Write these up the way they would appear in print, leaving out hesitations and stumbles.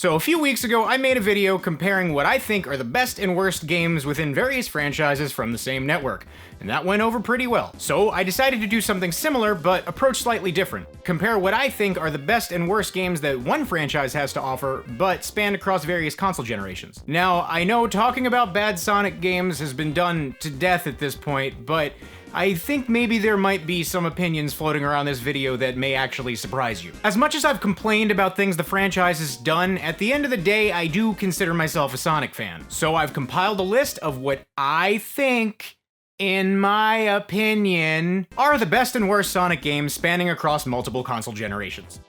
So a few weeks ago, I made a video comparing what I think are the best and worst games within various franchises from the same network, and that went over pretty well. So I decided to do something similar, but approach slightly different. Compare what I think are the best and worst games that one franchise has to offer, but span across various console generations. Now, I know talking about bad Sonic games has been done to death at this point, but I think maybe there might be some opinions floating around this video that may actually surprise you. As much as I've complained about things the franchise has done, at the end of the day, I do consider myself a Sonic fan. So I've compiled a list of what I think, in my opinion, are the best and worst Sonic games spanning across multiple console generations.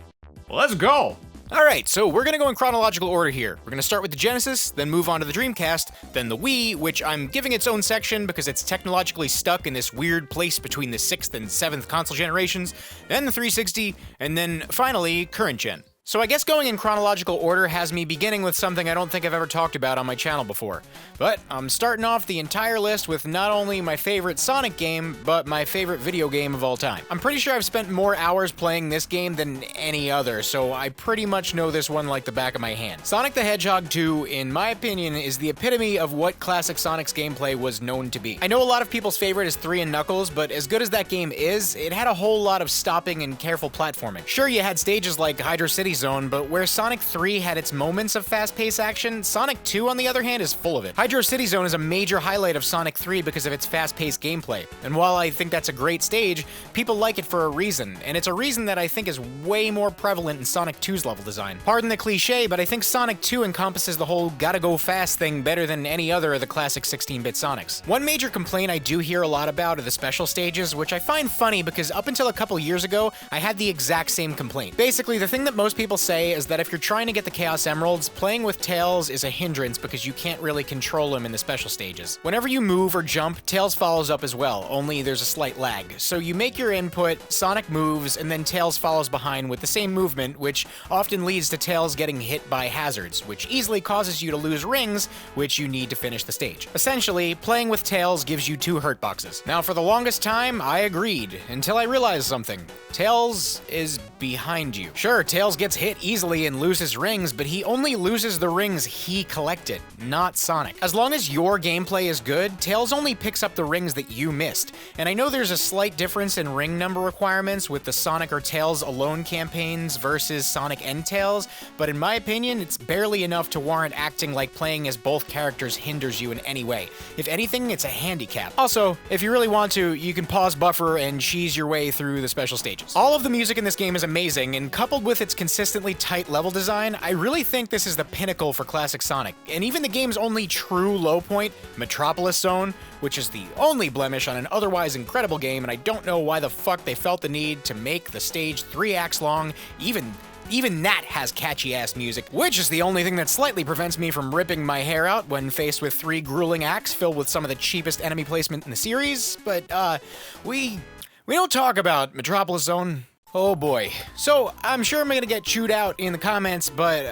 Let's go! Alright, so we're gonna go in chronological order here. We're gonna start with the Genesis, then move on to the Dreamcast, then the Wii, which I'm giving its own section because it's technologically stuck in this weird place between the 6th and 7th console generations, then the 360, and then finally, current gen. So I guess going in chronological order has me beginning with something I don't think I've ever talked about on my channel before. But I'm starting off the entire list with not only my favorite Sonic game, but my favorite video game of all time. I'm pretty sure I've spent more hours playing this game than any other, so I pretty much know this one like the back of my hand. Sonic the Hedgehog 2, in my opinion, is the epitome of what classic Sonic's gameplay was known to be. I know a lot of people's favorite is 3 and Knuckles, but as good as that game is, it had a whole lot of stopping and careful platforming. Sure, you had stages like Hydro City Zone, but where Sonic 3 had its moments of fast-paced action, Sonic 2, on the other hand, is full of it. Hydro City Zone is a major highlight of Sonic 3 because of its fast-paced gameplay, and while I think that's a great stage, people like it for a reason, and it's a reason that I think is way more prevalent in Sonic 2's level design. Pardon the cliche, but I think Sonic 2 encompasses the whole gotta go fast thing better than any other of the classic 16-bit Sonics. One major complaint I do hear a lot about are the special stages, which I find funny because up until a couple years ago, I had the exact same complaint. Basically, the thing that most people say is that if you're trying to get the Chaos Emeralds, playing with Tails is a hindrance because you can't really control him in the special stages. Whenever you move or jump, Tails follows up as well, only there's a slight lag. So you make your input, Sonic moves, and then Tails follows behind with the same movement, which often leads to Tails getting hit by hazards, which easily causes you to lose rings, which you need to finish the stage. Essentially, playing with Tails gives you 2 hurt boxes. Now, for the longest time, I agreed, until I realized something. Tails is behind you. Sure, Tails gets hit easily and loses rings, but he only loses the rings he collected, not Sonic. As long as your gameplay is good, Tails only picks up the rings that you missed. And I know there's a slight difference in ring number requirements with the Sonic or Tails alone campaigns versus Sonic and Tails, but in my opinion, it's barely enough to warrant acting like playing as both characters hinders you in any way. If anything, it's a handicap. Also, if you really want to, you can pause buffer and cheese your way through the special stages. All of the music in this game is amazing, and coupled with its consistently tight level design, I really think this is the pinnacle for classic Sonic. And even the game's only true low point, Metropolis Zone, which is the only blemish on an otherwise incredible game, and I don't know why the fuck they felt the need to make the stage 3 acts long, even that has catchy-ass music, which is the only thing that slightly prevents me from ripping my hair out when faced with 3 grueling acts filled with some of the cheapest enemy placement in the series, but, we don't talk about Metropolis Zone. Oh boy. So, I'm sure I'm gonna get chewed out in the comments, but,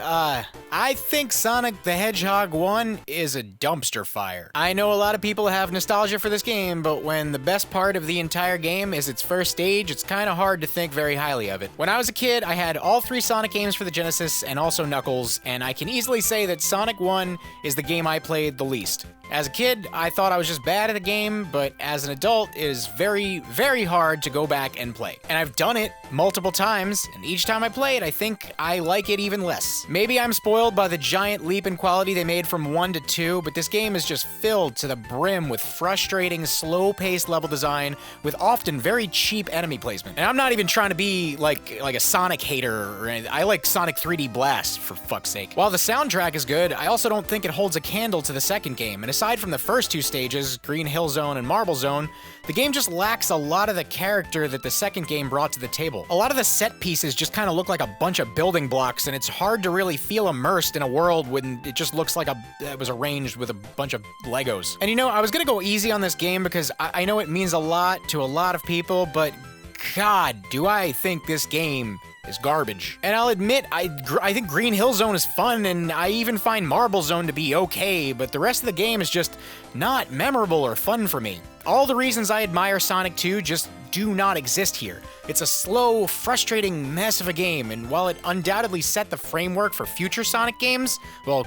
I think Sonic the Hedgehog 1 is a dumpster fire. I know a lot of people have nostalgia for this game, but when the best part of the entire game is its first stage, it's kinda hard to think very highly of it. When I was a kid, I had all 3 Sonic games for the Genesis and also Knuckles, and I can easily say that Sonic 1 is the game I played the least. As a kid, I thought I was just bad at the game, but as an adult, it is very, very hard to go back and play. And I've done it multiple times, and each time I play it, I think I like it even less. Maybe I'm spoiled by the giant leap in quality they made from 1 to 2, but this game is just filled to the brim with frustrating, slow-paced level design with often very cheap enemy placement. And I'm not even trying to be like a Sonic hater or anything. I like Sonic 3D Blast, for fuck's sake. While the soundtrack is good, I also don't think it holds a candle to the second game, and aside from the first 2 stages, Green Hill Zone and Marble Zone, the game just lacks a lot of the character that the second game brought to the table. A lot of the set pieces just kind of look like a bunch of building blocks, and it's hard to really feel immersed in a world when it just looks like it was arranged with a bunch of Legos. And you know, I was gonna go easy on this game because I know it means a lot to a lot of people, but God, do I think this game is garbage. And I'll admit, I think Green Hill Zone is fun, and I even find Marble Zone to be okay, but the rest of the game is just not memorable or fun for me. All the reasons I admire Sonic 2 just do not exist here. It's a slow, frustrating mess of a game, and while it undoubtedly set the framework for future Sonic games, well,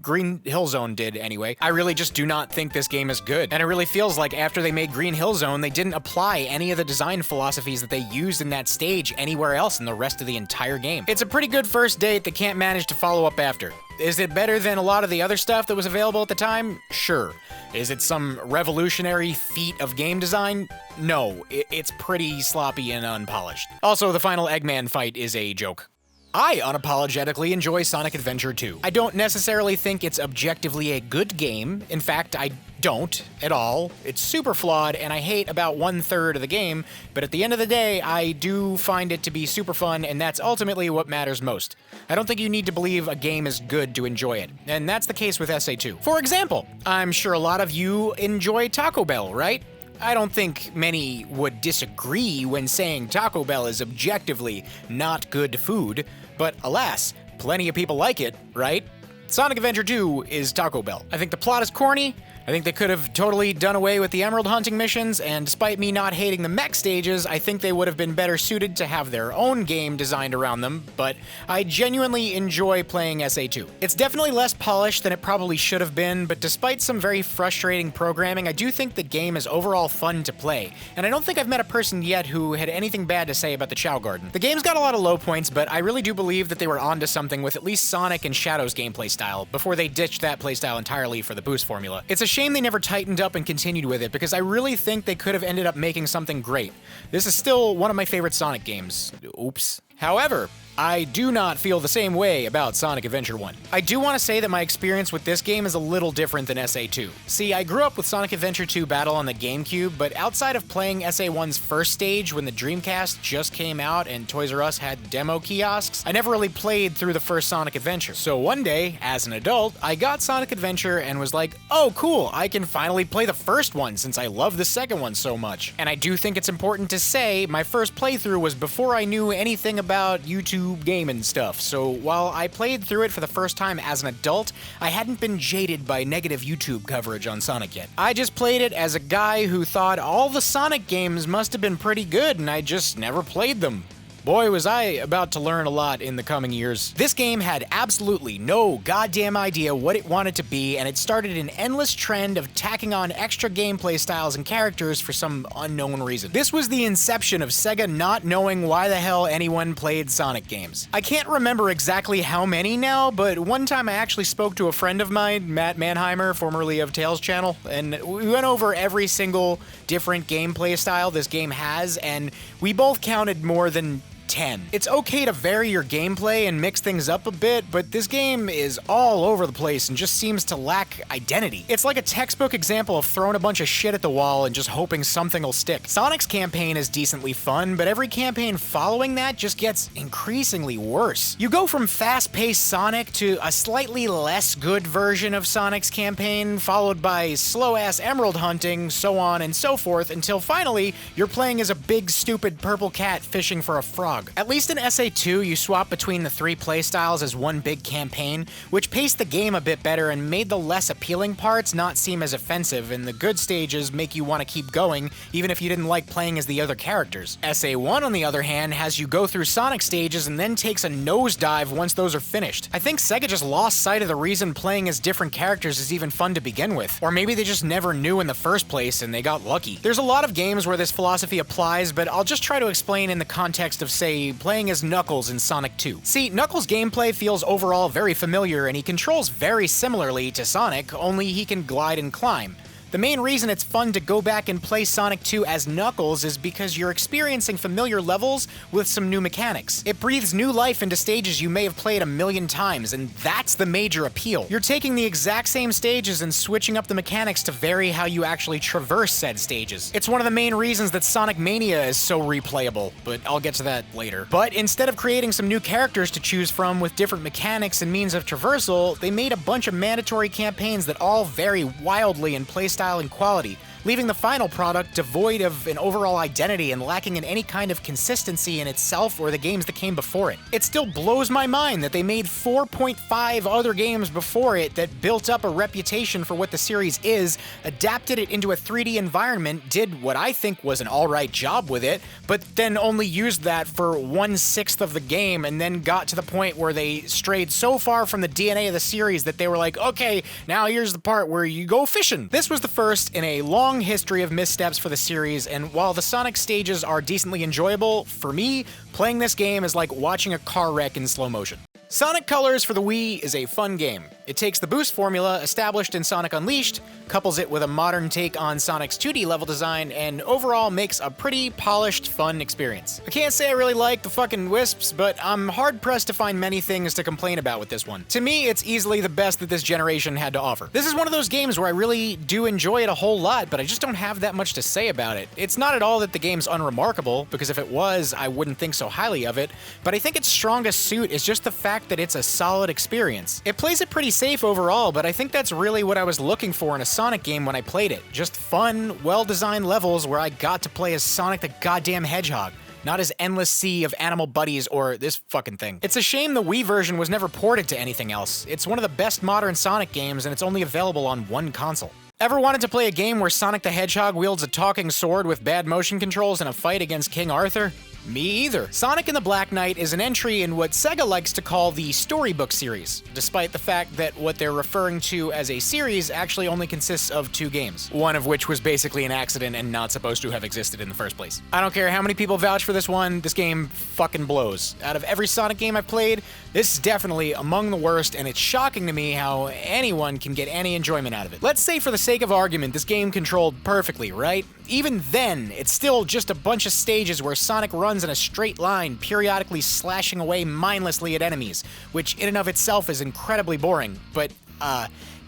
Green Hill Zone did anyway, I really just do not think this game is good. And it really feels like after they made Green Hill Zone, they didn't apply any of the design philosophies that they used in that stage anywhere else in the rest of the entire game. It's a pretty good first date that can't manage to follow up after. Is it better than a lot of the other stuff that was available at the time? Sure. Is it some revolutionary feat of game design? No, it's pretty sloppy and unpolished. Also, the final Eggman fight is a joke. I unapologetically enjoy Sonic Adventure 2. I don't necessarily think it's objectively a good game. In fact, I don't at all. It's super flawed, and I hate about 1/3 of the game, but at the end of the day, I do find it to be super fun, and that's ultimately what matters most. I don't think you need to believe a game is good to enjoy it, and that's the case with SA2. For example, I'm sure a lot of you enjoy Taco Bell, right? I don't think many would disagree when saying Taco Bell is objectively not good food, but alas, plenty of people like it, right? Sonic Adventure 2 is Taco Bell. I think the plot is corny. I think they could have totally done away with the emerald hunting missions, and despite me not hating the mech stages, I think they would have been better suited to have their own game designed around them, but I genuinely enjoy playing SA2. It's definitely less polished than it probably should have been, but despite some very frustrating programming, I do think the game is overall fun to play, and I don't think I've met a person yet who had anything bad to say about the Chow Garden. The game's got a lot of low points, but I really do believe that they were onto something with at least Sonic and Shadow's gameplay style, before they ditched that playstyle entirely for the boost formula. It's a shame they never tightened up and continued with it, because I really think they could have ended up making something great. This is still one of my favorite Sonic games. Oops. However, I do not feel the same way about Sonic Adventure 1. I do want to say that my experience with this game is a little different than SA2. See, I grew up with Sonic Adventure 2 Battle on the GameCube, but outside of playing SA1's first stage when the Dreamcast just came out and Toys R Us had demo kiosks, I never really played through the first Sonic Adventure. So one day, as an adult, I got Sonic Adventure and was like, oh cool, I can finally play the first one since I love the second one so much. And I do think it's important to say, my first playthrough was before I knew anything about YouTube game and stuff, so while I played through it for the first time as an adult, I hadn't been jaded by negative YouTube coverage on Sonic yet. I just played it as a guy who thought all the Sonic games must have been pretty good and I just never played them. Boy, was I about to learn a lot in the coming years. This game had absolutely no goddamn idea what it wanted to be, and it started an endless trend of tacking on extra gameplay styles and characters for some unknown reason. This was the inception of Sega not knowing why the hell anyone played Sonic games. I can't remember exactly how many now, but one time I actually spoke to a friend of mine, Matt Mannheimer, formerly of Tales Channel, and we went over every single different gameplay style this game has, and we both counted more than 10. It's okay to vary your gameplay and mix things up a bit, but this game is all over the place and just seems to lack identity. It's like a textbook example of throwing a bunch of shit at the wall and just hoping something will stick. Sonic's campaign is decently fun, but every campaign following that just gets increasingly worse. You go from fast-paced Sonic to a slightly less good version of Sonic's campaign, followed by slow-ass emerald hunting, so on and so forth, until finally you're playing as a big stupid purple cat fishing for a frog. At least in SA2, you swap between the three playstyles as one big campaign, which paced the game a bit better and made the less appealing parts not seem as offensive, and the good stages make you want to keep going, even if you didn't like playing as the other characters. SA1, on the other hand, has you go through Sonic stages and then takes a nosedive once those are finished. I think Sega just lost sight of the reason playing as different characters is even fun to begin with. Or maybe they just never knew in the first place and they got lucky. There's a lot of games where this philosophy applies, but I'll just try to explain in the context of, say, playing as Knuckles in Sonic 2. See, Knuckles' gameplay feels overall very familiar, and he controls very similarly to Sonic, only he can glide and climb. The main reason it's fun to go back and play Sonic 2 as Knuckles is because you're experiencing familiar levels with some new mechanics. It breathes new life into stages you may have played a million times, and that's the major appeal. You're taking the exact same stages and switching up the mechanics to vary how you actually traverse said stages. It's one of the main reasons that Sonic Mania is so replayable, but I'll get to that later. But instead of creating some new characters to choose from with different mechanics and means of traversal, they made a bunch of mandatory campaigns that all vary wildly in playstyle and quality, leaving the final product devoid of an overall identity and lacking in any kind of consistency in itself or the games that came before it. It still blows my mind that they made 4.5 other games before it that built up a reputation for what the series is, adapted it into a 3D environment, did what I think was an alright job with it, but then only used that for 1/6 of the game and then got to the point where they strayed so far from the DNA of the series that they were like, okay, now here's the part where you go fishing. This was the first in a long history of missteps for the series, and while the Sonic stages are decently enjoyable, for me, playing this game is like watching a car wreck in slow motion. Sonic Colors for the Wii is a fun game. It takes the boost formula established in Sonic Unleashed, couples it with a modern take on Sonic's 2D level design, and overall makes a pretty polished, fun experience. I can't say I really like the fucking wisps, but I'm hard-pressed to find many things to complain about with this one. To me, it's easily the best that this generation had to offer. This is one of those games where I really do enjoy it a whole lot, but I just don't have that much to say about it. It's not at all that the game's unremarkable, because if it was, I wouldn't think so highly of it, but I think its strongest suit is just the fact that it's a solid experience. It plays it pretty safe overall, but I think that's really what I was looking for in a Sonic game when I played it. Just fun, well-designed levels where I got to play as Sonic the goddamn Hedgehog, not as endless sea of animal buddies or this fucking thing. It's a shame the Wii version was never ported to anything else. It's one of the best modern Sonic games, and it's only available on one console. Ever wanted to play a game where Sonic the Hedgehog wields a talking sword with bad motion controls in a fight against King Arthur? Me either. Sonic and the Black Knight is an entry in what Sega likes to call the storybook series, despite the fact that what they're referring to as a series actually only consists of 2 games, one of which was basically an accident and not supposed to have existed in the first place. I don't care how many people vouch for this one, this game fucking blows. Out of every Sonic game I've played, this is definitely among the worst, and it's shocking to me how anyone can get any enjoyment out of it. Let's say for the sake of argument, this game controlled perfectly, right? Even then, it's still just a bunch of stages where Sonic runs in a straight line, periodically slashing away mindlessly at enemies, which in and of itself is incredibly boring, but,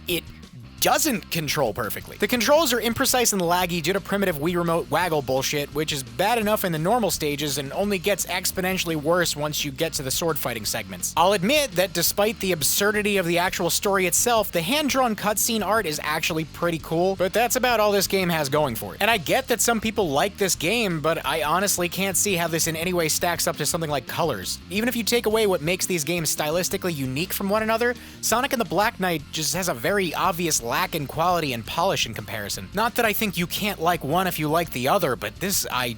it doesn't control perfectly. The controls are imprecise and laggy due to primitive Wii Remote waggle bullshit, which is bad enough in the normal stages and only gets exponentially worse once you get to the sword fighting segments. I'll admit that despite the absurdity of the actual story itself, the hand-drawn cutscene art is actually pretty cool, but that's about all this game has going for it. And I get that some people like this game, but I honestly can't see how this in any way stacks up to something like Colors. Even if you take away what makes these games stylistically unique from one another, Sonic and the Black Knight just has a very obvious lack in quality and polish in comparison. Not that I think you can't like one if you like the other, but this, I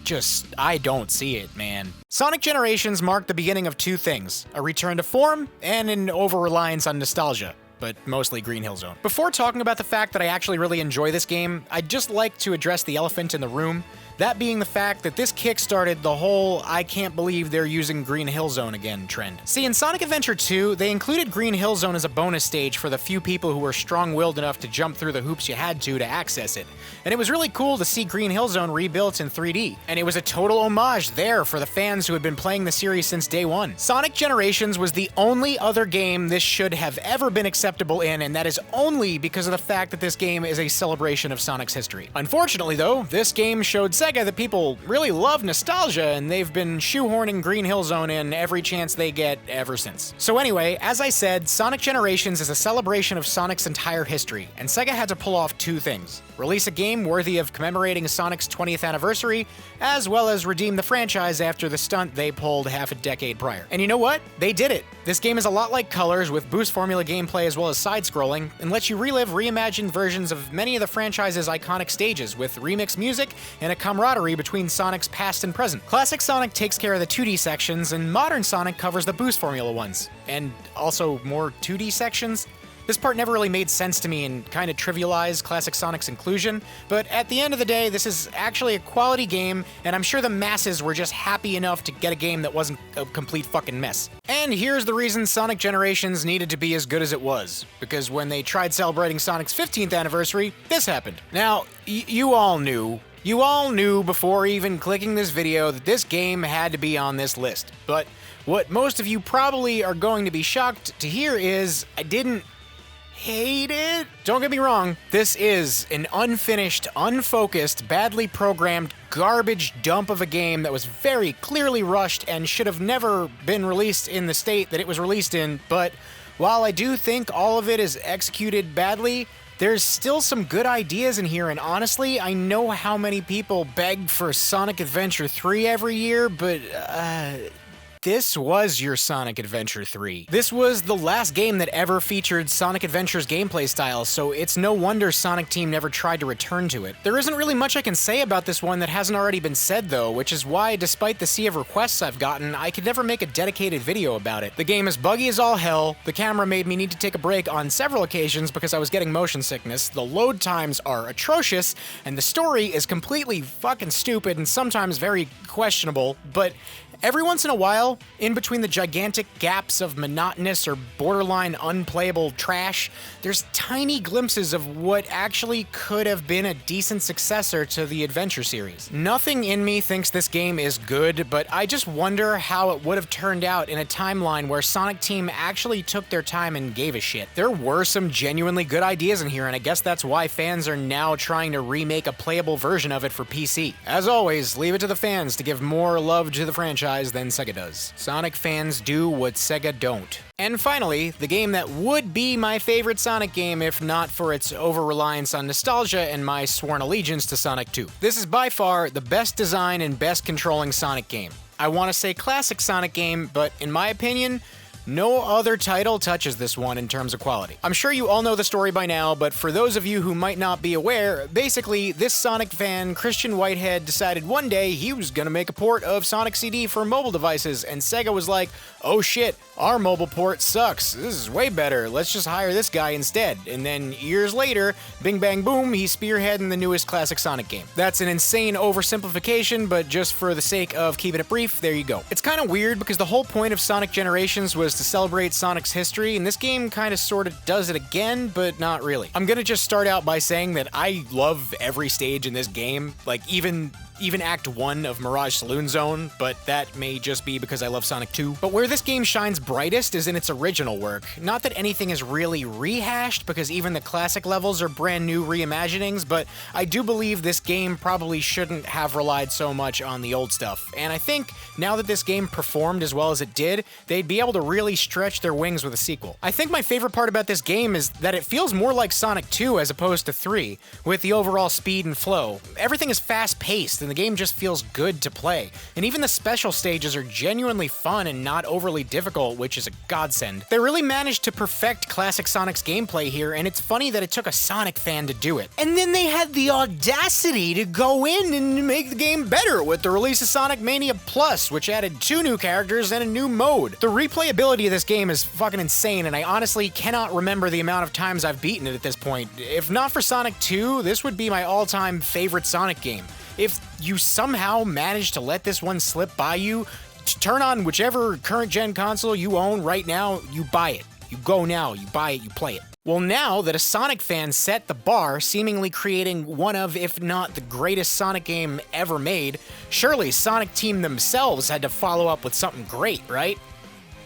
don't see it, man. Sonic Generations marked the beginning of 2 things, a return to form and an over-reliance on nostalgia, but mostly Green Hill Zone. Before talking about the fact that I actually really enjoy this game, I'd just like to address the elephant in the room, that being the fact that this kickstarted the whole "I can't believe they're using Green Hill Zone again" trend. See, in Sonic Adventure 2, they included Green Hill Zone as a bonus stage for the few people who were strong-willed enough to jump through the hoops you had to access it. And it was really cool to see Green Hill Zone rebuilt in 3D. And it was a total homage there for the fans who had been playing the series since day one. Sonic Generations was the only other game this should have ever been acceptable in, and that is only because of the fact that this game is a celebration of Sonic's history. Unfortunately, though, this game showed Sega that people really love nostalgia, and they've been shoehorning Green Hill Zone in every chance they get ever since. So anyway, as I said, Sonic Generations is a celebration of Sonic's entire history, and Sega had to pull off 2 things. Release a game worthy of commemorating Sonic's 20th anniversary, as well as redeem the franchise after the stunt they pulled half a decade prior. And you know what? They did it. This game is a lot like Colors, with boost formula gameplay as well as side-scrolling, and lets you relive reimagined versions of many of the franchise's iconic stages, with remixed music and a camaraderie between Sonic's past and present. Classic Sonic takes care of the 2D sections, and modern Sonic covers the boost formula ones. And also more 2D sections? This part never really made sense to me and kind of trivialized classic Sonic's inclusion, but at the end of the day, this is actually a quality game, and I'm sure the masses were just happy enough to get a game that wasn't a complete fucking mess. And here's the reason Sonic Generations needed to be as good as it was, because when they tried celebrating Sonic's 15th anniversary, this happened. Now, you all knew before even clicking this video that this game had to be on this list, but what most of you probably are going to be shocked to hear is I didn't hate it. Don't get me wrong, this is an unfinished, unfocused, badly programmed garbage dump of a game that was very clearly rushed and should have never been released in the state that it was released in, but while I do think all of it is executed badly, there's still some good ideas in here, and honestly, I know how many people beg for Sonic Adventure 3 every year, but, this was your Sonic Adventure 3. This was the last game that ever featured Sonic Adventure's gameplay style, so it's no wonder Sonic Team never tried to return to it. There isn't really much I can say about this one that hasn't already been said though, which is why, despite the sea of requests I've gotten, I could never make a dedicated video about it. The game is buggy as all hell, the camera made me need to take a break on several occasions because I was getting motion sickness, the load times are atrocious, and the story is completely fucking stupid and sometimes very questionable, but every once in a while, in between the gigantic gaps of monotonous or borderline unplayable trash, there's tiny glimpses of what actually could have been a decent successor to the Adventure series. Nothing in me thinks this game is good, but I just wonder how it would have turned out in a timeline where Sonic Team actually took their time and gave a shit. There were some genuinely good ideas in here, and I guess that's why fans are now trying to remake a playable version of it for PC. As always, leave it to the fans to give more love to the franchise than Sega does. Sonic fans do what Sega don't. And finally, the game that would be my favorite Sonic game if not for its over-reliance on nostalgia and my sworn allegiance to Sonic 2. This is by far the best design and best controlling Sonic game. I want to say classic Sonic game, but in my opinion, no other title touches this one in terms of quality. I'm sure you all know the story by now, but for those of you who might not be aware, basically, this Sonic fan, Christian Whitehead, decided one day he was gonna make a port of Sonic CD for mobile devices, and Sega was like, oh shit, our mobile port sucks, this is way better, let's just hire this guy instead. And then years later, bing bang boom, he's spearheading the newest classic Sonic game. That's an insane oversimplification, but just for the sake of keeping it brief, there you go. It's kind of weird because the whole point of Sonic Generations was to celebrate Sonic's history, and this game kind of sort of does it again, but not really. I'm gonna just start out by saying that I love every stage in this game, like even Act 1 of Mirage Saloon Zone, but that may just be because I love Sonic 2. But where this game shines brightest is in its original work. Not that anything is really rehashed, because even the classic levels are brand new reimaginings, but I do believe this game probably shouldn't have relied so much on the old stuff. And I think now that this game performed as well as it did, they'd be able to really stretch their wings with a sequel. I think my favorite part about this game is that it feels more like Sonic 2 as opposed to 3, with the overall speed and flow. Everything is fast-paced, and the game just feels good to play. And even the special stages are genuinely fun and not overly difficult, which is a godsend. They really managed to perfect classic Sonic's gameplay here, and it's funny that it took a Sonic fan to do it. And then they had the audacity to go in and make the game better with the release of Sonic Mania Plus, which added 2 new characters and a new mode. The replayability of this game is fucking insane, and I honestly cannot remember the amount of times I've beaten it at this point. If not for Sonic 2, this would be my all-time favorite Sonic game. If you somehow manage to let this one slip by you, turn on whichever current-gen console you own right now, you buy it. You go now, you buy it, you play it. Well, now that a Sonic fan set the bar, seemingly creating one of, if not the greatest Sonic game ever made, surely Sonic Team themselves had to follow up with something great, right?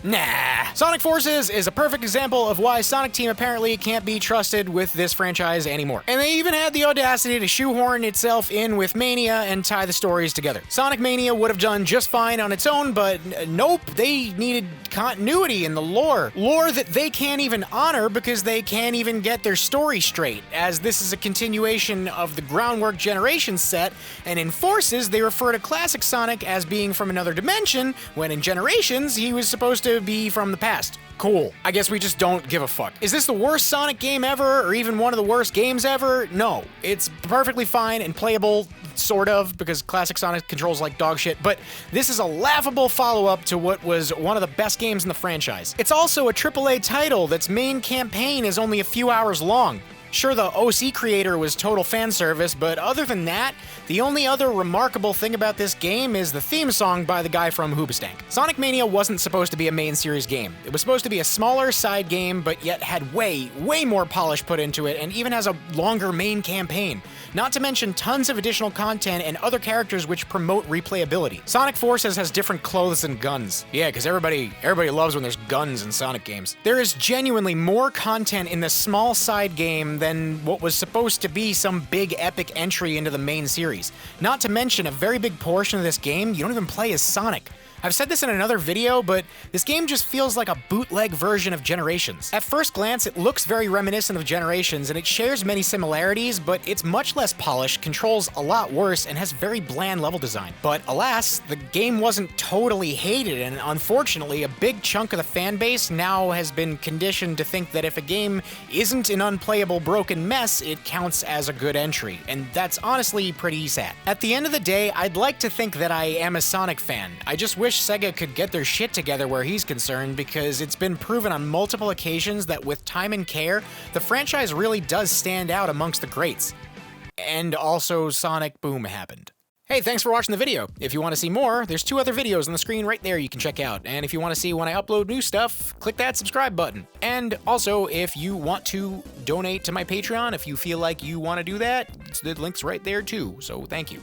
Nah. Sonic Forces is a perfect example of why Sonic Team apparently can't be trusted with this franchise anymore. And they even had the audacity to shoehorn itself in with Mania and tie the stories together. Sonic Mania would have done just fine on its own, but nope, they needed continuity in the lore. Lore that they can't even honor because they can't even get their story straight, as this is a continuation of the Groundwork Generations set, and in Forces, they refer to classic Sonic as being from another dimension, when in Generations, he was supposed to be from the past. Cool. I guess we just don't give a fuck. Is this the worst Sonic game ever, or even one of the worst games ever? No. It's perfectly fine and playable, sort of, because classic Sonic controls like dog shit, but this is a laughable follow-up to what was one of the best games in the franchise. It's also a AAA title that's main campaign is only a few hours long. Sure, the OC creator was total fan service, but other than that, the only other remarkable thing about this game is the theme song by the guy from Hoobastank. Sonic Mania wasn't supposed to be a main series game. It was supposed to be a smaller side game, but yet had way more polish put into it, and even has a longer main campaign. Not to mention tons of additional content and other characters which promote replayability. Sonic Forces has different clothes and guns. Yeah, because everybody loves when there's guns in Sonic games. There is genuinely more content in this small side game than what was supposed to be some big epic entry into the main series. Not to mention a very big portion of this game you don't even play as Sonic. I've said this in another video, but this game just feels like a bootleg version of Generations. At first glance, it looks very reminiscent of Generations, and it shares many similarities, but it's much less polished, controls a lot worse, and has very bland level design. But alas, the game wasn't totally hated, and unfortunately, a big chunk of the fan base now has been conditioned to think that if a game isn't an unplayable broken mess, it counts as a good entry, and that's honestly pretty sad. At the end of the day, I'd like to think that I am a Sonic fan. I just wish Sega could get their shit together where he's concerned, because it's been proven on multiple occasions that with time and care, the franchise really does stand out amongst the greats. And also, Sonic Boom happened. Hey, thanks for watching the video. If you want to see more, there's 2 other videos on the screen right there you can check out. And if you want to see when I upload new stuff, click that subscribe button. And also, if you want to donate to my Patreon, if you feel like you want to do that, the link's right there too. So thank you.